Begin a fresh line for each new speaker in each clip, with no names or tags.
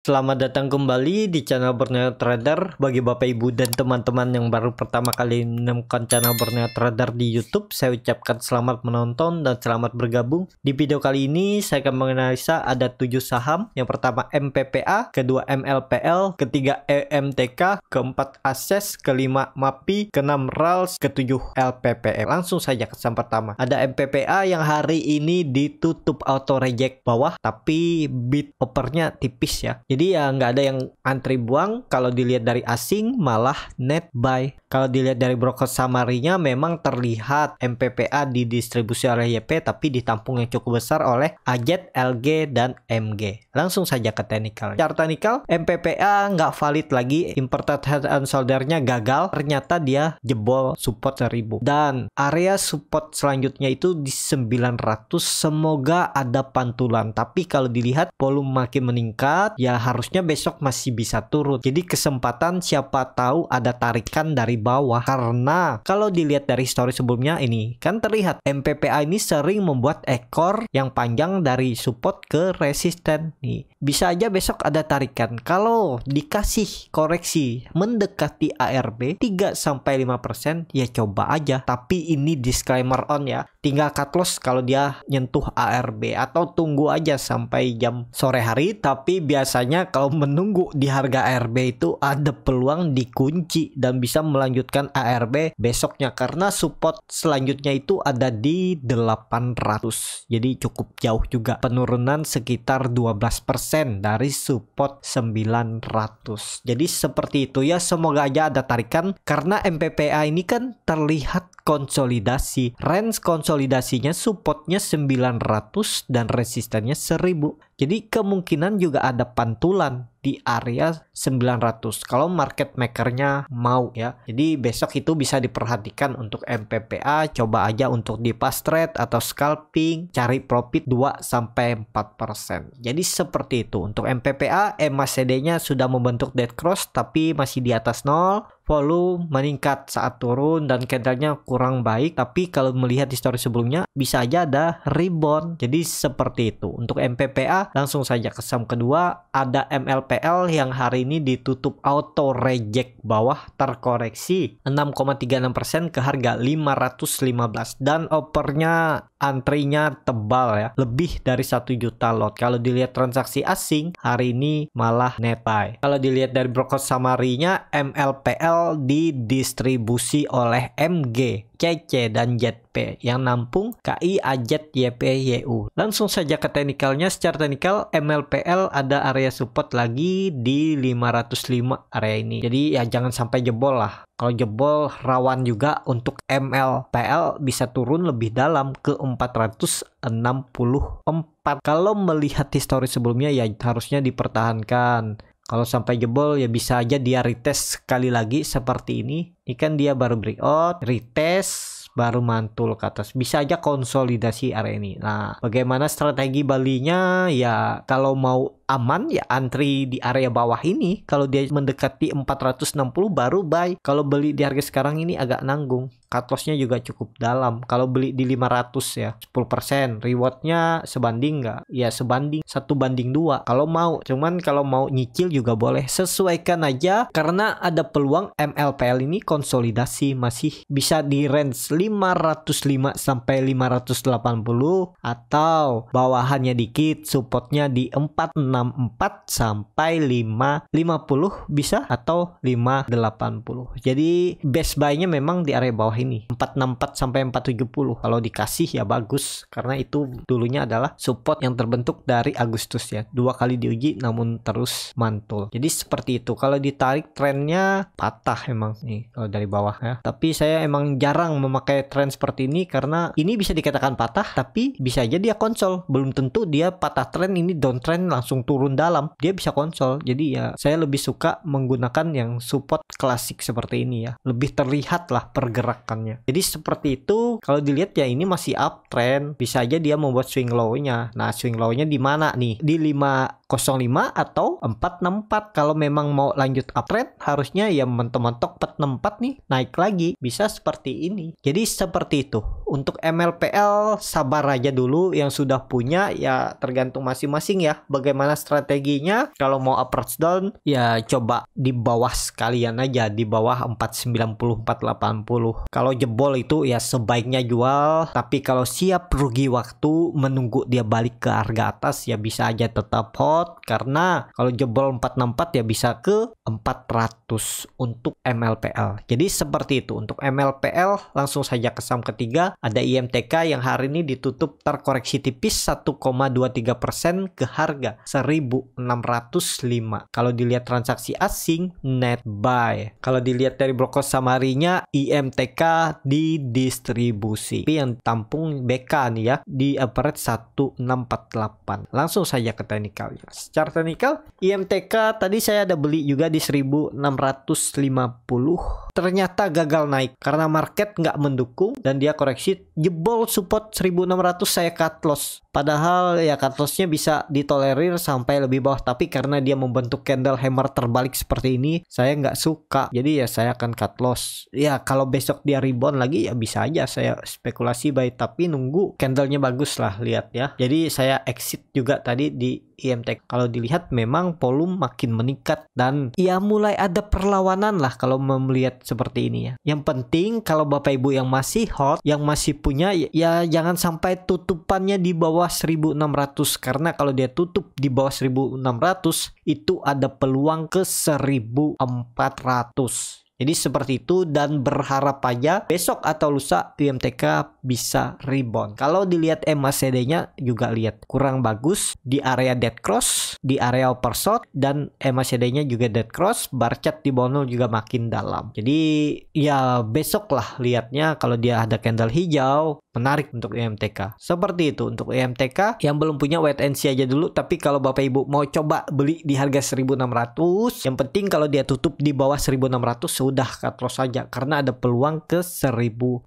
Selamat datang kembali di channel Borneo Trader. Bagi Bapak Ibu dan teman-teman yang baru pertama kali menemukan channel Borneo Trader di YouTube, saya ucapkan selamat menonton dan selamat bergabung. Di video kali ini saya akan menganalisa ada 7 saham. Yang pertama MPPA, kedua MLPL, ketiga EMTK, keempat Ases, kelima MAPI, keenam RALS, ketujuh LPPM. Langsung saja ke saham pertama. Ada MPPA yang hari ini ditutup auto reject bawah, tapi bid opernya tipis ya. Jadi ya nggak ada yang antri buang. Kalau dilihat dari asing malah net buy. Kalau dilihat dari broker summary-nya memang terlihat MPPA didistribusi oleh YP tapi ditampung yang cukup besar oleh AZ, LG, dan MG. Langsung saja ke technical. Chart technical, MPPA nggak valid lagi. Imported head and shoulder-nya gagal. Ternyata dia jebol support 1000. Dan area support selanjutnya itu di 900. Semoga ada pantulan. Tapi kalau dilihat volume makin meningkat, ya harusnya besok masih bisa turun. Jadi kesempatan siapa tahu ada tarikan dari bawah. Karena kalau dilihat dari story sebelumnya ini kan terlihat MPPA ini sering membuat ekor yang panjang dari support ke resisten nih. Bisa aja besok ada tarikan. Kalau dikasih koreksi mendekati ARB 3-5%, ya coba aja. Tapi ini disclaimer on ya. Tinggal cut loss kalau dia nyentuh ARB atau tunggu aja sampai jam sore hari. Tapi biasanya kalau menunggu di harga ARB itu ada peluang dikunci dan bisa melanjutkan ARB besoknya karena support selanjutnya itu ada di 800. Jadi cukup jauh juga, penurunan sekitar 12% dari support 900. Jadi seperti itu ya, semoga aja ada tarikan karena MPPA ini kan terlihat konsolidasi. Range konsolidasinya supportnya 900 dan resistannya 1000. Jadi kemungkinan juga ada pantulan di area 900 kalau market makernya mau ya. Jadi besok itu bisa diperhatikan untuk MPPA. Coba aja untuk di fast trade atau scalping, cari profit 2-4%. Jadi seperti itu untuk MPPA. MACD-nya sudah membentuk dead cross tapi masih di atas 0. Volume meningkat saat turun dan candlenya kurang baik, tapi kalau melihat histori sebelumnya bisa aja ada rebound. Jadi seperti itu untuk MPPA. Langsung saja ke saham kedua, ada MLPL yang hari ini ditutup auto reject bawah, terkoreksi 6,36% ke harga 515 dan opernya antrinya tebal ya, lebih dari 1 juta lot. Kalau dilihat transaksi asing hari ini malah net buy. Kalau dilihat dari broker summary-nya, MLPL didistribusi oleh MG, CC, dan ZP yang nampung KI, AZ, YP, YU. Langsung saja ke teknikalnya. Secara teknikal MLPL ada area support lagi di 505 area ini. Jadi ya jangan sampai jebol lah. Kalau jebol rawan juga untuk MLPL bisa turun lebih dalam ke 464. Kalau melihat histori sebelumnya ya harusnya dipertahankan. Kalau sampai jebol ya bisa aja dia retest sekali lagi seperti ini. Ini kan dia baru breakout, retest, baru mantul ke atas. Bisa aja konsolidasi area ini. Nah, bagaimana strategi balinya? Ya kalau mau aman ya antri di area bawah ini. Kalau dia mendekati 460 baru buy. Kalau beli di harga sekarang ini agak nanggung. Cut loss-nya juga cukup dalam. Kalau beli di 500 ya 10%. Rewardnya sebanding nggak? Ya sebanding 1:2 kalau mau. Cuman kalau mau nyicil juga boleh. Sesuaikan aja karena ada peluang MLPL ini konsolidasi masih bisa di range 505 sampai 580 atau bawahannya dikit supportnya di 464 sampai 550 bisa atau 580. Jadi best buy-nya memang di area bawah ini 464 sampai 470. Kalau dikasih ya bagus karena itu dulunya adalah support yang terbentuk dari Agustus ya. 2 kali diuji namun terus mantul. Jadi seperti itu. Kalau ditarik trennya patah emang nih kalau dari bawah ya. Tapi saya emang jarang memakai tren seperti ini karena ini bisa dikatakan patah tapi bisa aja dia konsol. Belum tentu dia patah tren, ini downtrend langsung turun dalam. Dia bisa konsol. Jadi ya saya lebih suka menggunakan yang support klasik seperti ini ya. Lebih terlihat lah pergerakannya. Jadi seperti itu. Kalau dilihat ya ini masih uptrend. Bisa aja dia membuat swing low-nya. Nah, swing low-nya di mana nih? Di 505 atau 464. Kalau memang mau lanjut uptrend harusnya ya mentok-mentok 464 nih naik lagi. Bisa seperti ini. Jadi seperti itu. Untuk MLPL sabar aja dulu. Yang sudah punya ya tergantung masing-masing ya. Bagaimana strateginya? Kalau mau approach down ya coba di bawah sekalian aja, di bawah 490 480. Kalau jebol itu ya sebaiknya jual, tapi kalau siap rugi waktu menunggu dia balik ke harga atas ya bisa aja tetap hold, karena kalau jebol 464 ya bisa ke 400 untuk MLPL. Jadi seperti itu untuk MLPL. Langsung saja ke saham ketiga, ada IMTK yang hari ini ditutup terkoreksi tipis 1,23% ke harga 1605. Kalau dilihat transaksi asing net buy. Kalau dilihat dari broker summary-nya, IMTK di distribusi. Tapi yang tampung BK nih ya, di average 1648. Langsung saja ke teknikal. Secara teknikal, IMTK tadi saya ada beli juga di 1650. Ternyata gagal naik karena market nggak mendukung dan dia koreksi jebol support 1600, saya cut loss. Padahal ya cut lossnya bisa ditolerir sampai lebih bawah, tapi karena dia membentuk candle hammer terbalik seperti ini, saya nggak suka. Jadi ya saya akan cut loss. Ya kalau besok dia rebound lagi ya bisa aja saya spekulasi buy, tapi nunggu candlenya bagus lah, lihat ya. Jadi saya exit juga tadi di IMTK. Kalau dilihat memang volume makin meningkat dan ya mulai ada perlawanan lah kalau melihat seperti ini ya. Yang penting kalau Bapak Ibu yang masih hot, yang masih punya ya jangan sampai tutupannya di bawah 1600, karena kalau dia tutup di bawah 1600 itu ada peluang ke 1400. Jadi seperti itu, dan berharap aja besok atau lusa IMTK bisa rebound. Kalau dilihat MACD-nya juga lihat kurang bagus di area dead cross, di area oversold, dan MACD-nya juga dead cross, bar chart di bawah 0 juga makin dalam. Jadi ya besok lah lihatnya, kalau dia ada candle hijau menarik untuk IMTK. Seperti itu untuk IMTK. Yang belum punya wait and see aja dulu, tapi kalau Bapak Ibu mau coba beli di harga 1600, yang penting kalau dia tutup di bawah 1600 udah cut loss saja, karena ada peluang ke 1400.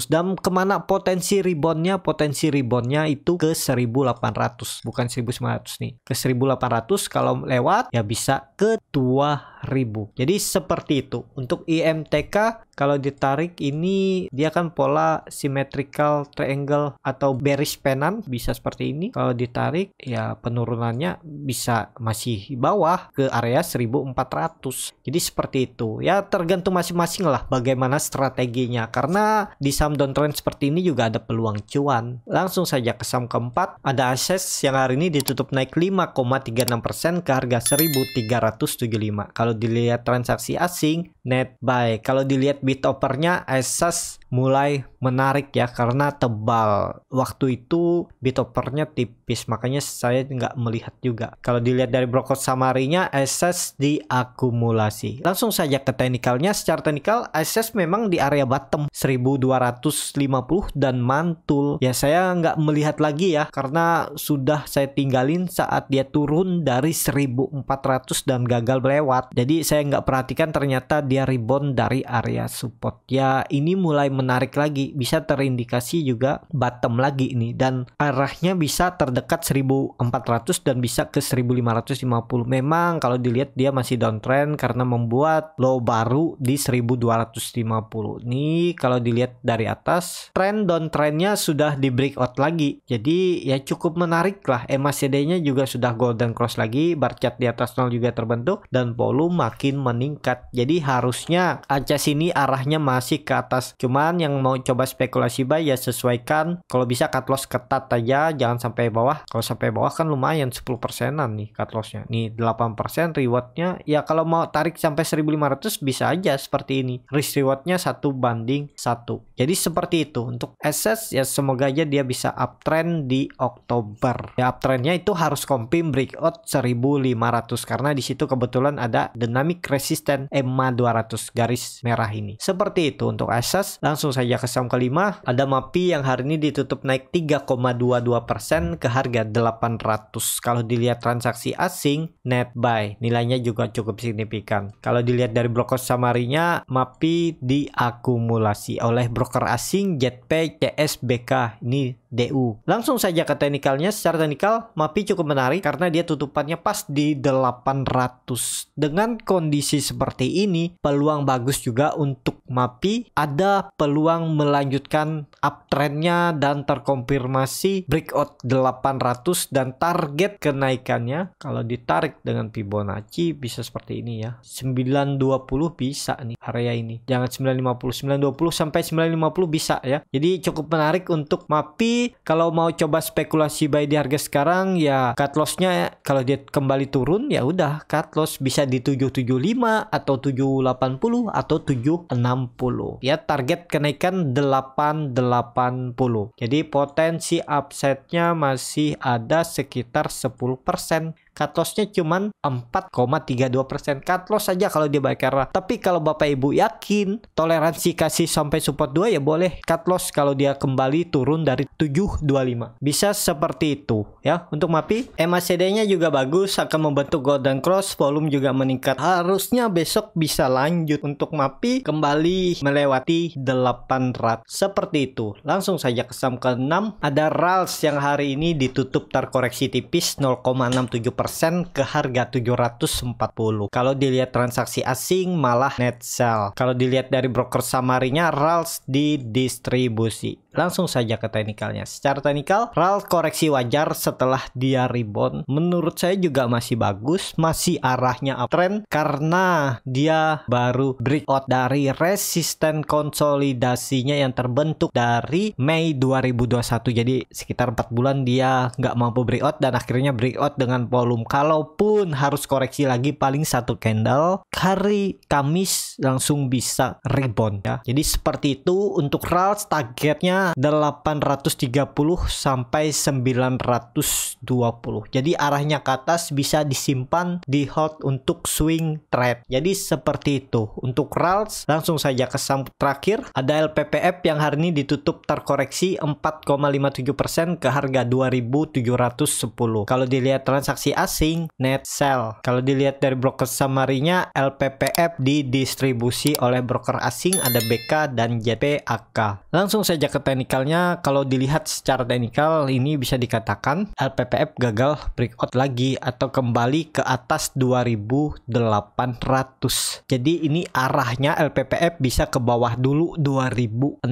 Dan kemana potensi reboundnya? Potensi reboundnya itu ke 1800, bukan 1900 nih, ke 1800. Kalau lewat ya bisa ke 2000. Jadi seperti itu untuk IMTK. Kalau ditarik ini dia kan pola symmetrical triangle atau bearish pennant, bisa seperti ini. Kalau ditarik ya penurunannya bisa masih bawah ke area 1400. Jadi seperti itu ya, tergantung masing-masing lah bagaimana strateginya, karena di saham downtrend seperti ini juga ada peluang cuan. Langsung saja ke saham keempat, ada Access yang hari ini ditutup naik 5,36% ke harga 1375. Kalau dilihat transaksi asing net buy. Kalau dilihat bid offernya Access mulai menarik ya, karena tebal. Waktu itu bid offernya tipis, makanya saya nggak melihat juga. Kalau dilihat dari broker summary-nya, Access diakumulasi. Langsung saja ke teknikalnya. Secara teknikal Access memang di area bottom 1250 dan mantul. Ya saya nggak melihat lagi ya, karena sudah saya tinggalin saat dia turun dari 1400 dan gagal melewat. Jadi saya nggak perhatikan, ternyata dia rebound dari area support. Ya ini mulai menarik lagi, bisa terindikasi juga bottom lagi ini, dan arahnya bisa terdekat 1400 dan bisa ke 1550. Memang kalau dilihat dia masih downtrend karena membuat low baru di 1250. Nih kalau dilihat dari atas, trend downtrendnya sudah di breakout lagi. Jadi ya cukup menarik lah. MACD-nya juga sudah golden cross lagi, bar chart di atas 0 juga terbentuk, dan volume makin meningkat. Jadi harusnya Access ini arahnya masih ke atas. Cuman yang mau coba spekulasi buy ya sesuaikan, kalau bisa cut loss ketat aja, jangan sampai bawah. Kalau sampai bawah kan lumayan 10%-an nih cut lossnya. Nih 8% rewardnya. Ya kalau mau tarik sampai 1500 bisa aja seperti ini. Risk rewardnya 1:1. Jadi seperti itu untuk Access ya, semoga aja dia bisa uptrend di Oktober. Ya uptrendnya itu harus confirm breakout 1500, karena di situ kebetulan ada dynamic resistance EMA 200 garis merah ini. Seperti itu untuk Access. Langsung saja ke saham kelima, ada MAPI yang hari ini ditutup naik 3,22% ke harga 800. Kalau dilihat transaksi asing net buy, nilainya juga cukup signifikan. Kalau dilihat dari broker summary-nya, MAPI diakumulasi oleh broker asing JP CSBK. Ini DU. Langsung saja ke teknikalnya. Secara teknikal MAPI cukup menarik karena dia tutupannya pas di 800. Dengan kondisi seperti ini, peluang bagus juga untuk MAPI. Ada peluang melanjutkan uptrendnya dan terkonfirmasi breakout 800 dan target kenaikannya kalau ditarik dengan Fibonacci bisa seperti ini ya. 920 bisa nih area ini. Jangan 950, 920 sampai 950 bisa ya. Jadi cukup menarik untuk MAPI. Kalau mau coba spekulasi buy di harga sekarang ya cut lossnya kalau dia kembali turun ya udah cut loss bisa di 775 atau 780 atau 760. Ya target kenaikan 880. Jadi potensi upside-nya masih ada sekitar 10%. Cut loss-nya cuman 4,32%. Cut loss saja kalau dia baik arah. Tapi kalau Bapak Ibu yakin toleransi kasih sampai support 2 ya boleh cut loss kalau dia kembali turun dari 725. Bisa seperti itu ya untuk MAPI. MACD-nya juga bagus, akan membentuk golden cross, volume juga meningkat. Harusnya besok bisa lanjut untuk MAPI kembali melewati 800. Seperti itu. Langsung saja ke saham ke-6 ada RALS yang hari ini ditutup terkoreksi tipis 0,67% ke harga 740. Kalau dilihat transaksi asing malah net sell. Kalau dilihat dari broker samarinya RALS didistribusi. Langsung saja ke teknikalnya. Secara teknikal RALS koreksi wajar setelah dia rebound. Menurut saya juga masih bagus, masih arahnya uptrend karena dia baru breakout dari resisten konsolidasinya yang terbentuk dari Mei 2021. Jadi sekitar 4 bulan dia nggak mampu breakout dan akhirnya breakout dengan volume. Kalaupun harus koreksi lagi paling satu candle, hari Kamis langsung bisa rebound ya. Jadi seperti itu untuk RALS targetnya 830 sampai 920. Jadi arahnya ke atas bisa disimpan di hold untuk swing trade. Jadi seperti itu untuk RALS. Langsung saja ke saham terakhir ada LPPF yang hari ini ditutup terkoreksi 4,57% ke harga 2.710. Kalau dilihat transaksi asing net sell. Kalau dilihat dari broker samarinya LPPF didistribusi oleh broker asing ada BK dan JPAK. Langsung saja ke teknikalnya. Kalau dilihat secara teknikal ini bisa dikatakan LPPF gagal breakout lagi atau kembali ke atas 2.800. Jadi ini arahnya LPPF bisa ke bawah dulu 2.600.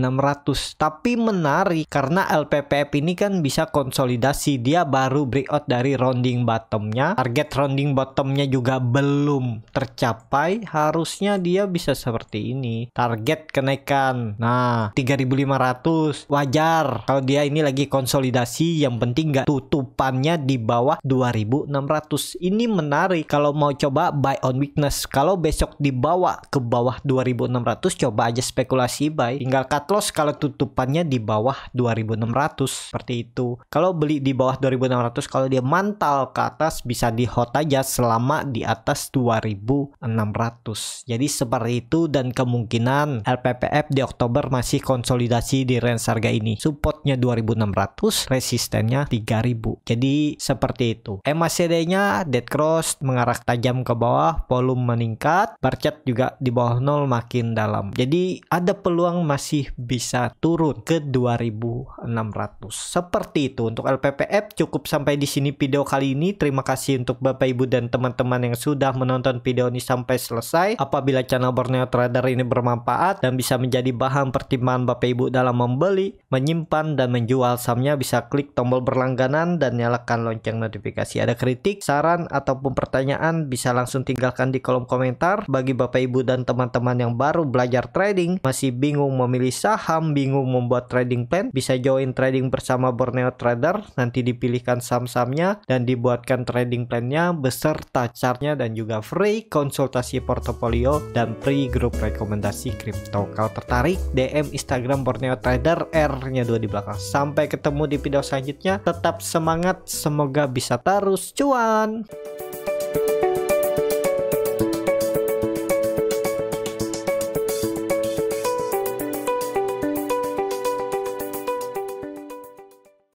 Tapi menarik karena LPPF ini kan bisa konsolidasi. Dia baru breakout dari rounding bottomnya. Target rounding bottomnya juga belum tercapai. Harusnya dia bisa seperti ini. Target kenaikan. Nah 3.500 wajar kalau dia ini lagi konsolidasi. Yang penting nggak tutupannya di bawah 2.600. Ini menarik kalau mau coba buy on weakness. Kalau besok dibawa ke bawah 2.600 coba aja spekulasi buy. Tinggal cut loss kalau tutupannya di bawah 2.600 seperti itu. Kalau beli di bawah 2.600 kalau dia mantal ke atas bisa di hold aja selama di atas 2.600. Jadi seperti itu dan kemungkinan LPPF di Oktober masih konsolidasi di range harga ini. Supportnya 2.600, resistennya 3.000. Jadi seperti itu. MACD-nya dead cross mengarah tajam ke bawah, volume meningkat, bar chart juga di bawah 0 makin dalam. Jadi ada peluang masih bisa turun ke 2.600. Seperti itu untuk LPPF. Cukup sampai di sini video kali ini. Terima kasih untuk Bapak Ibu dan teman-teman yang sudah menonton video ini sampai selesai. Apabila channel Borneo Trader ini bermanfaat dan bisa menjadi bahan pertimbangan Bapak Ibu dalam membeli, menyimpan dan menjual sahamnya, bisa klik tombol berlangganan dan nyalakan lonceng notifikasi. Ada kritik, saran ataupun pertanyaan bisa langsung tinggalkan di kolom komentar. Bagi Bapak Ibu dan teman-teman yang baru belajar trading, masih bingung memilih saham, bingung membuat trading plan, bisa join trading bersama Borneo Trader. Nanti dipilihkan saham-sahamnya dan dibuatkan trading plannya beserta chartnya dan juga free konsultasi portofolio dan free grup rekomendasi kripto. Kalau tertarik DM Instagram Borneo Trader, R-nya 2 di belakang. Sampai ketemu di video selanjutnya. Tetap semangat, semoga bisa terus cuan.